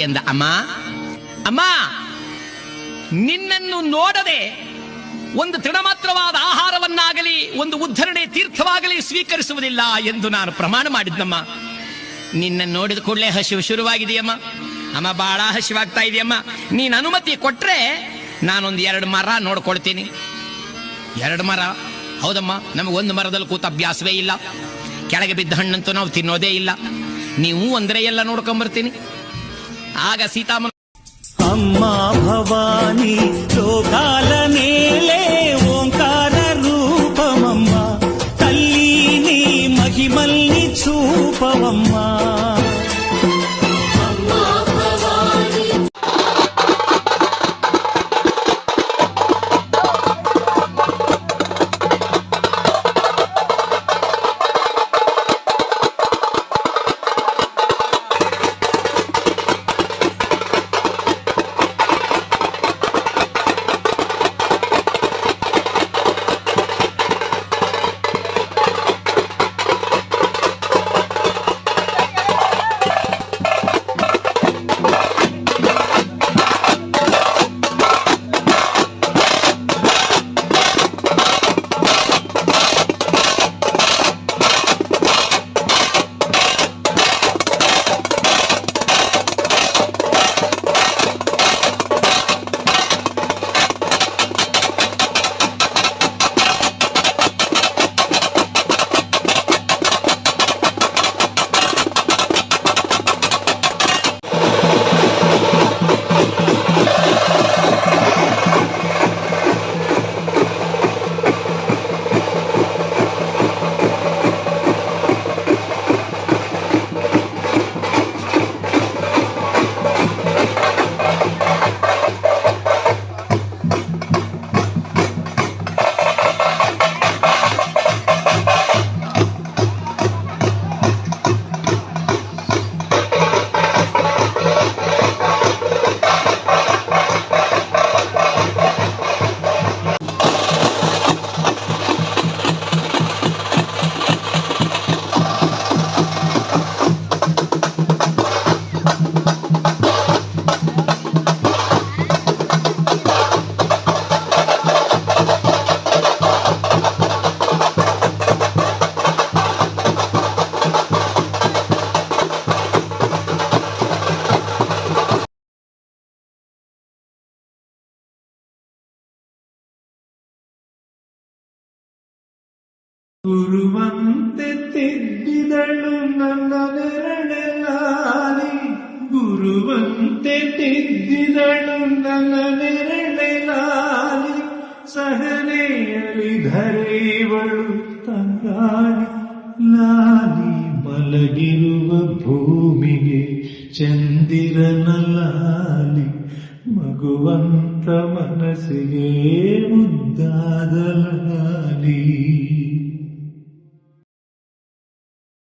ಎಂದ. ಅಮ್ಮ ಅಮ್ಮ, ನಿನ್ನನ್ನು ನೋಡದೆ ಒಂದು ತೃಣಮಾತ್ರವಾದ ಆಹಾರವನ್ನಾಗಲಿ ಒಂದು ಉದ್ಧರಣೆ ತೀರ್ಥವಾಗಲಿ ಸ್ವೀಕರಿಸುವುದಿಲ್ಲ ಎಂದು ನಾನು ಪ್ರಮಾಣ ಮಾಡಿದ್ನಮ್ಮ. ನಿನ್ನನ್ನು ನೋಡಿದ ಕೂಡಲೇ ಹಸಿವು ಶುರುವಾಗಿದೆಯಮ್ಮ. ಅಮ್ಮ, ಬಹಳ ಹಸಿವಾಗ್ತಾ ಇದೆಯಮ್ಮ. ನೀನು ಅನುಮತಿ ಕೊಟ್ರೆ ನಾನೊಂದು 2 ಮರ ನೋಡ್ಕೊಳ್ತೀನಿ. 2 ಮರ? ಹೌದಮ್ಮ, ನಮಗೊಂದು ಮರದಲ್ಲಿ ಕೂತ ಅಭ್ಯಾಸವೇ ಇಲ್ಲ. ಕೆಳಗೆ ಬಿದ್ದ ಹಣ್ಣಂತೂ ನಾವು ತಿನ್ನೋದೇ ಇಲ್ಲ. ನೀವು ಅಂದ್ರೆ ಎಲ್ಲ ನೋಡ್ಕೊಂಬರ್ತೀನಿ. ಆಗ ಸೀತಾಮ ಅಮ್ಮ ಭವಾನಿ ಲೋಕಾಲ ನೇಲೆ ಓಂಕಾರ ರೂಪಮಮ್ಮ, ತಲ್ಲಿ ನೀ ಮಹಿಮಲ್ಲಿ ಚೂಪವಮ್ಮ. ಗುರುವಂತೆ ತಿದ್ದಿದಳು ನನ್ನ ನೆರಳೆಲಾಲಿ, ಗುರುವಂತೆ ತಿದ್ದಿದಳು ನನ್ನ ನೆರಳೆಲಾಲಿ, ಸಹನೆಯಲ್ಲಿ ಧರೆಯುವಳು ತಂಗಾಳಿ ಲಾಲಿ, ಮಲಗಿರುವ ಭೂಮಿಗೆ ಚಂದಿರನ ಲಾಲಿ, ಮಗುವಂತ ಮನಸ್ಸಿಗೆ ಮುದ್ದಾದ ಲಾಲಿ.